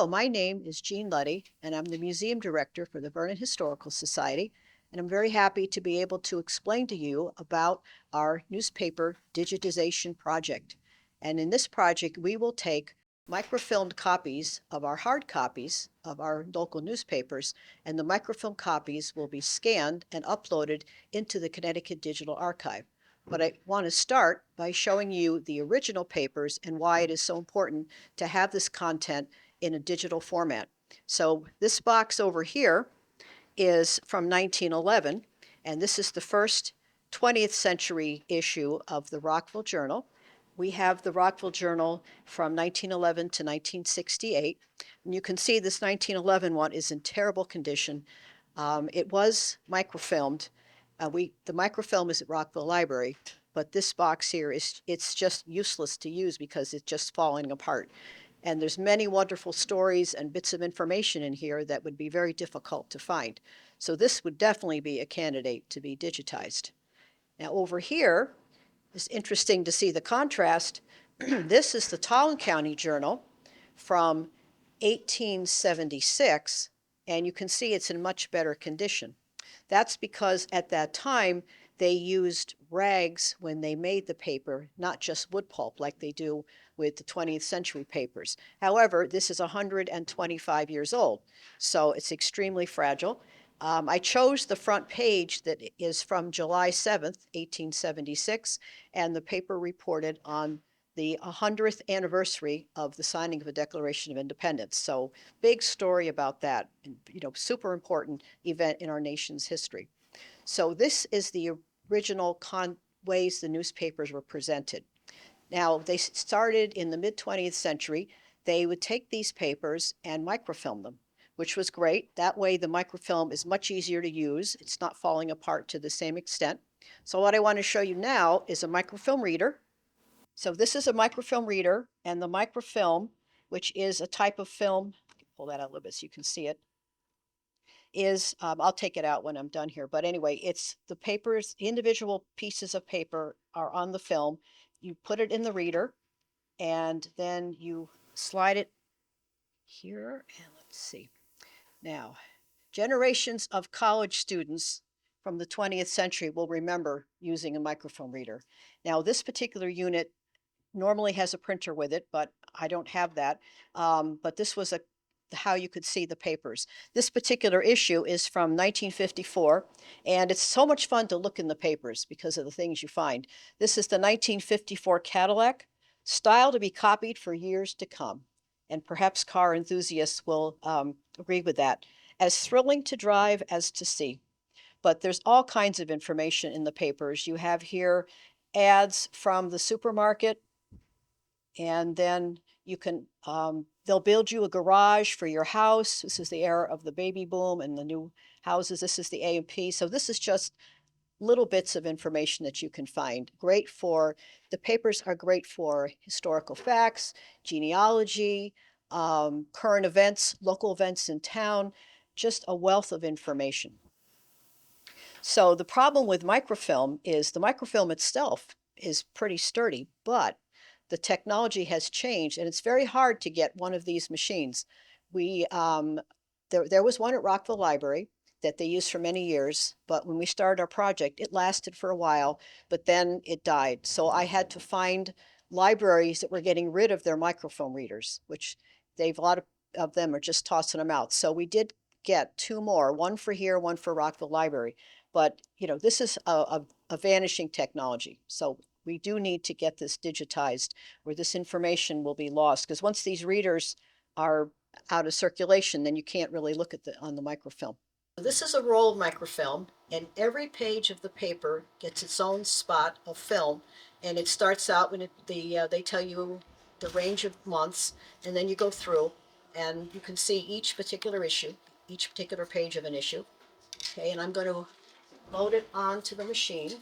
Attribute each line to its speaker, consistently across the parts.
Speaker 1: Hello, my name is Jean Luddy, and I'm the Museum Director for the Vernon Historical Society, and I'm very happy to be able to explain to you about our newspaper digitization project. And in this project, we will take microfilmed copies of our hard copies of our local newspapers, and the microfilm copies will be scanned and uploaded into the Connecticut Digital Archive. But I want to start by showing you the original papers and why it is so important to have this content in a digital format. So this box over here is from 1911, and this is the first 20th century issue of the Rockville Journal. We have the Rockville Journal from 1911 to 1968. And you can see this 1911 one is in terrible condition. It was microfilmed. The microfilm is at Rockville Library, but this box here it's just useless to use because it's just falling apart. And there's many wonderful stories and bits of information in here that would be very difficult to find. So this would definitely be a candidate to be digitized. Now over here, it's interesting to see the contrast. This is the Tolland County Journal from 1876, and you can see it's in much better condition. That's because at that time, they used rags when they made the paper, not just wood pulp like they do with the 20th century papers. However, this is 125 years old, so it's extremely fragile. I chose the front page that is from July 7th, 1876, and the paper reported on the 100th anniversary of the signing of the Declaration of Independence. So big story about that, and super important event in our nation's history. So this is the original ways the newspapers were presented. Now, they started in the mid-20th century. They would take these papers and microfilm them, which was great. That way, the microfilm is much easier to use. It's not falling apart to the same extent. So what I want to show you now is a microfilm reader. So this is a microfilm reader, and the microfilm, which is a type of film, pull that out a little bit so you can see it, is, I'll take it out when I'm done here. But anyway, it's the papers, individual pieces of paper are on the film. You put it in the reader, and then you slide it here, and let's see. Now, generations of college students from the 20th century will remember using a microfilm reader. Now, this particular unit normally has a printer with it, but I don't have that. But this was how you could see the papers. This particular issue is from 1954, and it's so much fun to look in the papers because of the things you find. This is the 1954 Cadillac, style to be copied for years to come. And perhaps car enthusiasts will agree with that. As thrilling to drive as to see. But there's all kinds of information in the papers. You have here ads from the supermarket, and then you can, they'll build you a garage for your house. This is the era of the baby boom and the new houses. This is the A&P. So this is just little bits of information that you can find. The papers are great for historical facts, genealogy, current events, local events in town, just a wealth of information. So the problem with microfilm is the microfilm itself is pretty sturdy, but the technology has changed, and it's very hard to get one of these machines. There was one at Rockville Library that they used for many years, but when we started our project, it lasted for a while, but then it died. So I had to find libraries that were getting rid of their microfilm readers, which a lot of them are just tossing them out. So we did get two more, one for here, one for Rockville Library. But this is a vanishing technology. So we do need to get this digitized, or this information will be lost. Because once these readers are out of circulation, then you can't really look at on the microfilm. This is a roll of microfilm, and every page of the paper gets its own spot of film. And it starts out when they tell you the range of months, and then you go through, and you can see each particular issue, each particular page of an issue. Okay, and I'm going to load it onto the machine.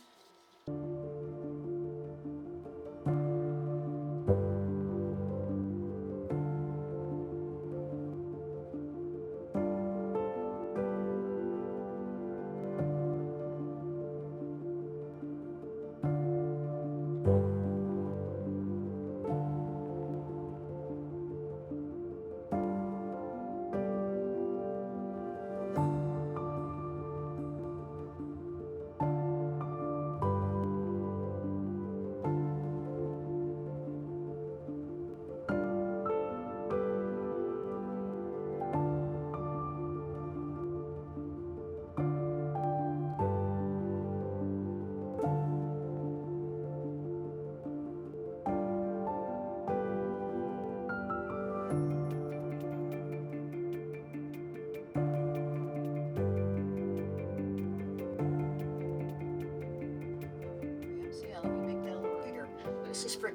Speaker 1: this is for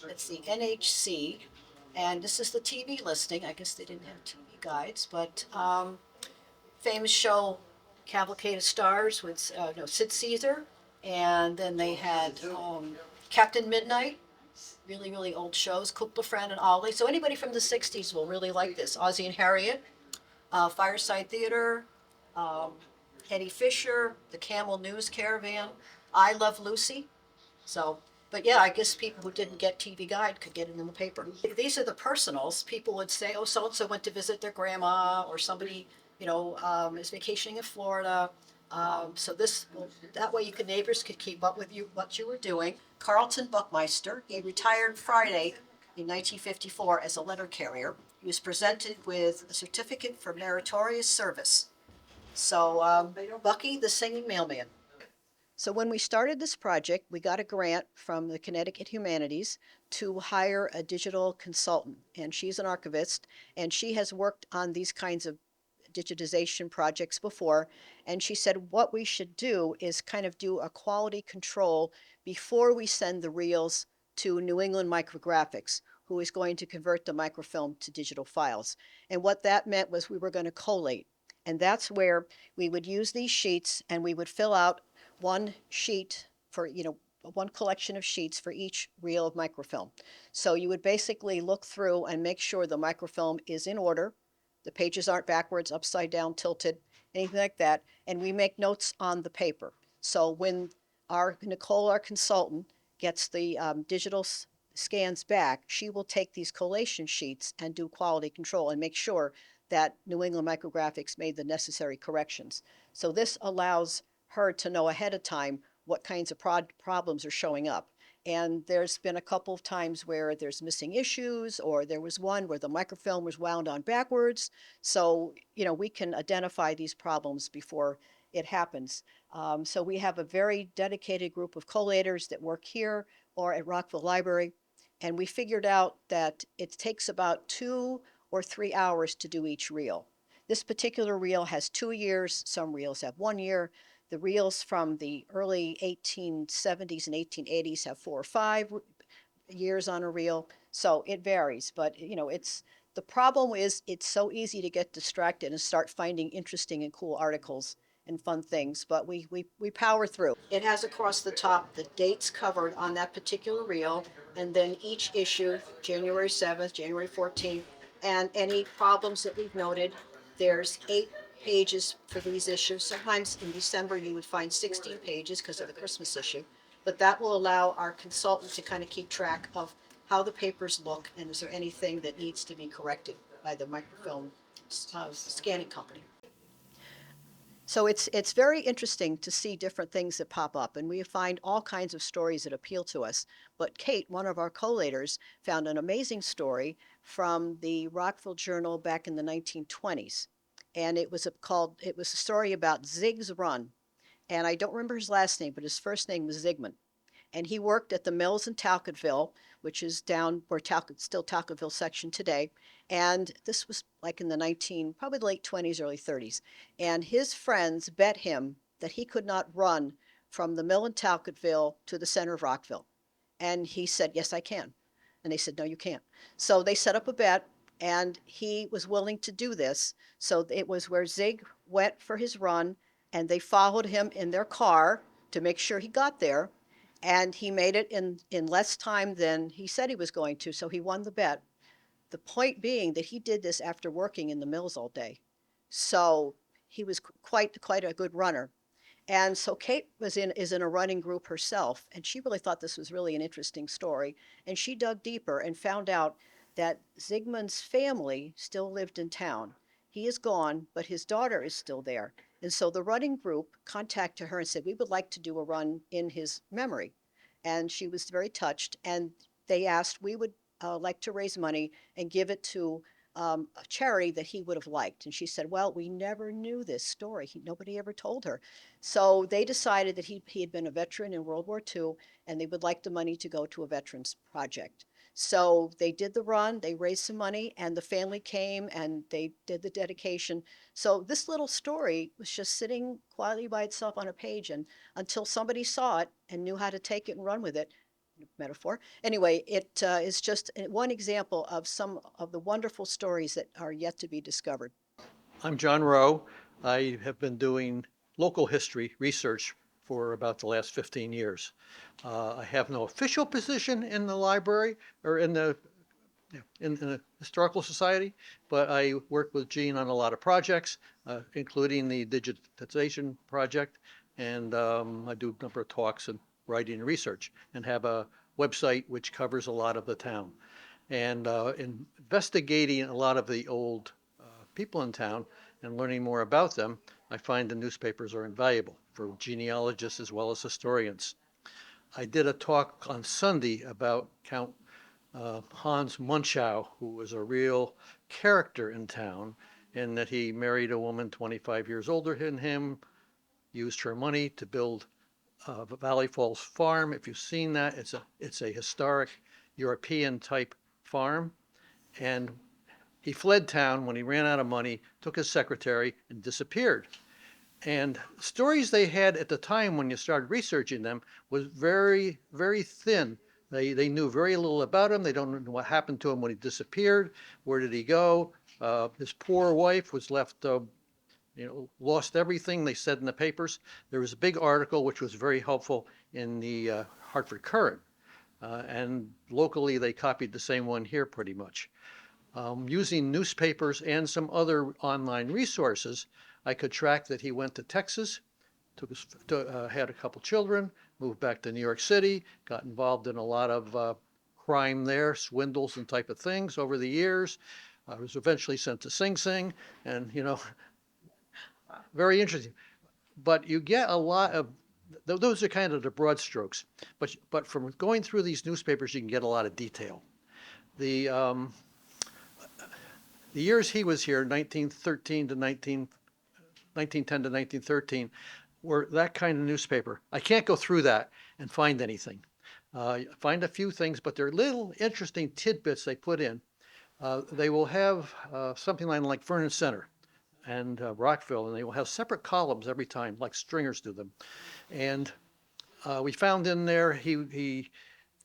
Speaker 1: let's see, NHC, and this is the TV listing. I guess they didn't have TV guides, but famous show Cavalcade of Stars with no, Sid Caesar, and then they had Captain Midnight, really, really old shows, Cook LaFran and Ollie. So anybody from the 60s will really like this. Ozzie and Harriet, Fireside Theater, um, Eddie Fisher, The Camel News Caravan, I Love Lucy. So, but yeah, I guess people who didn't get TV Guide could get it in the paper. These are the personals. People would say, oh, so-and-so went to visit their grandma, or somebody, is vacationing in Florida. So that way neighbors could keep up with you, what you were doing. Carlton Buckmeister, he retired Friday in 1954 as a letter carrier. He was presented with a certificate for meritorious service. So Bucky, the singing mailman. So when we started this project, we got a grant from the Connecticut Humanities to hire a digital consultant, and she's an archivist, and she has worked on these kinds of digitization projects before, and she said what we should do is kind of do a quality control before we send the reels to New England Micrographics, who is going to convert the microfilm to digital files. And what that meant was we were going to collate. And that's where we would use these sheets and we would fill out one sheet for, one collection of sheets for each reel of microfilm. So you would basically look through and make sure the microfilm is in order, the pages aren't backwards, upside down, tilted, anything like that, and we make notes on the paper. So when Nicole, our consultant, gets the digital scans back, she will take these collation sheets and do quality control and make sure that New England Micrographics made the necessary corrections. So this allows her to know ahead of time what kinds of problems are showing up. And there's been a couple of times where there's missing issues, or there was one where the microfilm was wound on backwards. So, we can identify these problems before it happens. So we have a very dedicated group of collators that work here or at Rockville Library. And we figured out that it takes about 2 or 3 hours to do each reel. This particular reel has 2 years. Some reels have 1 year. The reels from the early 1870s and 1880s have 4 or 5 years on a reel. So it varies, but the problem is it's so easy to get distracted and start finding interesting and cool articles and fun things, but we power through. It has across the top the dates covered on that particular reel, and then each issue, January 7th, January 14th, and any problems that we've noted. There's 8 pages for these issues. Sometimes in December you would find 16 pages because of the Christmas issue, but that will allow our consultant to kind of keep track of how the papers look and is there anything that needs to be corrected by the microfilm scanning company. So it's very interesting to see different things that pop up, and we find all kinds of stories that appeal to us. But Kate, one of our collators, found an amazing story from the Rockville Journal back in the 1920s, and it was a story about Zig's Run, and I don't remember his last name, but his first name was Zygmunt. And he worked at the mills in Talcottville, which is down where still Talcottville section today. And this was like in probably the late 20s, early 30s. And his friends bet him that he could not run from the mill in Talcottville to the center of Rockville. And he said, yes, I can. And they said, no, you can't. So they set up a bet, and he was willing to do this. So it was where Zig went for his run, and they followed him in their car to make sure he got there. And he made it in less time than he said he was going to, so he won the bet. The point being that he did this after working in the mills all day. So he was quite a good runner. And so Kate is in a running group herself, and she really thought this was really an interesting story. And she dug deeper and found out that Zygmunt's family still lived in town. He is gone, but his daughter is still there. And so the running group contacted her and said, we would like to do a run in his memory. And she was very touched. And they asked, we would like to raise money and give it to a charity that he would have liked. And she said, well, we never knew this story. Nobody ever told her. So they decided that he had been a veteran in World War II, and they would like the money to go to a veterans project. So they did the run, they raised some money, and the family came and they did the dedication. So this little story was just sitting quietly by itself on a page, and until somebody saw it and knew how to take it and run with it, metaphor. Anyway, it is just one example of some of the wonderful stories that are yet to be discovered.
Speaker 2: I'm John Rowe. I have been doing local history research for about the last 15 years. I have no official position in the library or in the Historical Society, but I work with Gene on a lot of projects, including the Digitization project, and I do a number of talks and writing and research, and have a website which covers a lot of the town. And investigating a lot of the old people in town and learning more about them, I find the newspapers are invaluable for genealogists as well as historians. I did a talk on Sunday about Count Hans Munchau, who was a real character in town, in that he married a woman 25 years older than him, used her money to build Valley Falls Farm. If you've seen that, it's a historic European type farm. And he fled town when he ran out of money, took his secretary, and disappeared. And stories they had at the time when you started researching them was very, very thin. They knew very little about him. They don't know what happened to him when he disappeared. Where did he go? His poor wife was left, lost everything, they said in the papers. There was a big article which was very helpful in the Hartford Courant. And locally, they copied the same one here pretty much. Using newspapers and some other online resources, I could track that he went to Texas, had a couple children, moved back to New York City, got involved in a lot of crime there, swindles and type of things over the years. I was eventually sent to Sing Sing, and very interesting. But you get a lot of those are kind of the broad strokes. But from going through these newspapers, you can get a lot of detail. The the years he was here, 1913 to 1910 to 1913, were that kind of newspaper. I can't go through that and find anything. Find a few things, but they're little interesting tidbits they put in. They will have something like Vernon Center and Rockville, and they will have separate columns every time, like stringers do them. And we found in there he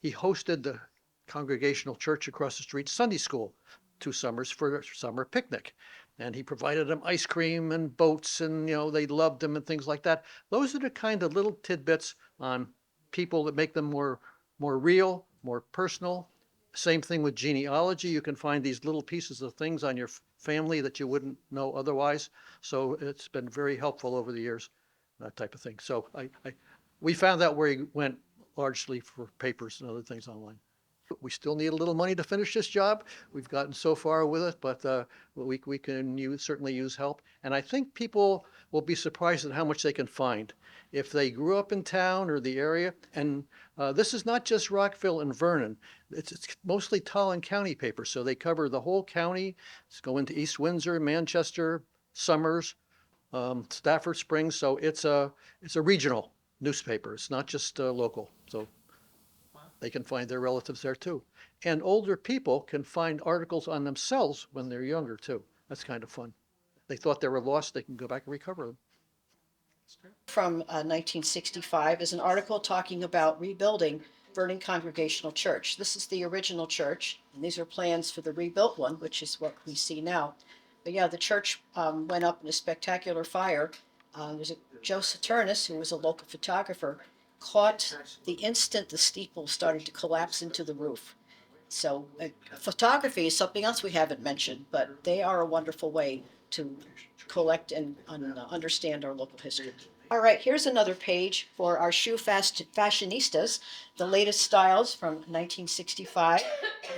Speaker 2: hosted the Congregational Church across the street Sunday school 2 summers for a summer picnic. And he provided them ice cream and boats, and they loved him and things like that. Those are the kind of little tidbits on people that make them more real, more personal. Same thing with genealogy. You can find these little pieces of things on your family that you wouldn't know otherwise. So it's been very helpful over the years, that type of thing. So we found out where he went largely for papers and other things online. We still need a little money to finish this job. We've gotten so far with it, but we can certainly use help. And I think people will be surprised at how much they can find if they grew up in town or the area. And this is not just Rockville and Vernon. It's mostly Tolland County paper, so they cover the whole county. It's going to East Windsor, Manchester, Somers, Stafford Springs. So it's a regional newspaper. It's not just local. So they can find their relatives there too. And older people can find articles on themselves when they're younger too. That's kind of fun. They thought they were lost, they can go back and recover them.
Speaker 1: From 1965 is an article talking about rebuilding Vernon Congregational Church. This is the original church, and these are plans for the rebuilt one, which is what we see now. But yeah, the church went up in a spectacular fire. There's a Joe Saturnus, who was a local photographer, caught the instant the steeple started to collapse into the roof. So photography is something else we haven't mentioned, but they are a wonderful way to collect and understand our local history. All right, here's another page for our fashionistas, the latest styles from 1965.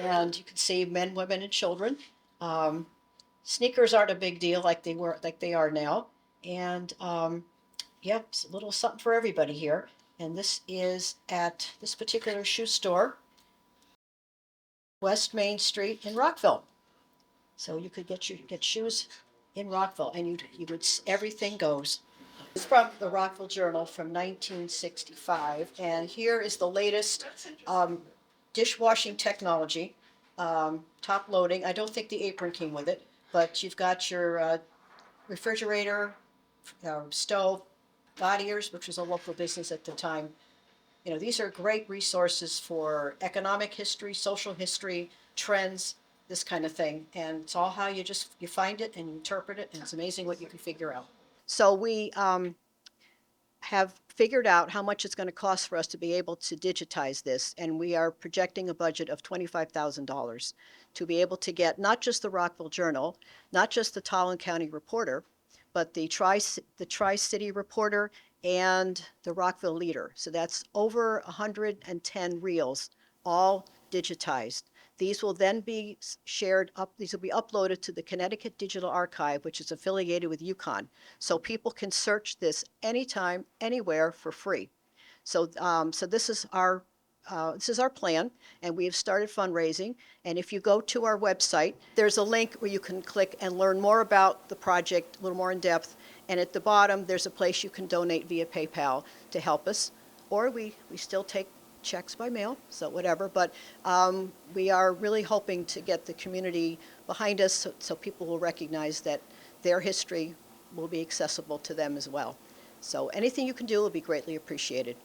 Speaker 1: And you can see men, women, and children. Sneakers aren't a big deal like they are now. And yep, it's a little something for everybody here. And this is at this particular shoe store, West Main Street in Rockville. So you could get shoes in Rockville, and you would everything goes. It's from the Rockville Journal from 1965, and here is the latest dishwashing technology. Top loading. I don't think the apron came with it, but you've got your refrigerator, stove, Goddier's, which was a local business at the time, You know, these are great resources for economic history, social history, trends, this kind of thing. And it's all how you find it and you interpret it, and it's amazing what you can figure out. So we have figured out how much it's going to cost for us to be able to digitize this, and we are projecting a budget of $25,000 to be able to get not just the Rockville Journal, not just the Tolland County Reporter, but the Tri-City Reporter and the Rockville Leader. So that's over 110 reels, all digitized. These will then be shared up, these will be uploaded to the Connecticut Digital Archive, which is affiliated with UConn. So people can search this anytime, anywhere for free. So this is our plan, and we have started fundraising. And if you go to our website, there's a link where you can click and learn more about the project, a little more in depth. And at the bottom, there's a place you can donate via PayPal to help us, or we still take checks by mail, so whatever. But we are really hoping to get the community behind us, so people will recognize that their history will be accessible to them as well. So anything you can do will be greatly appreciated.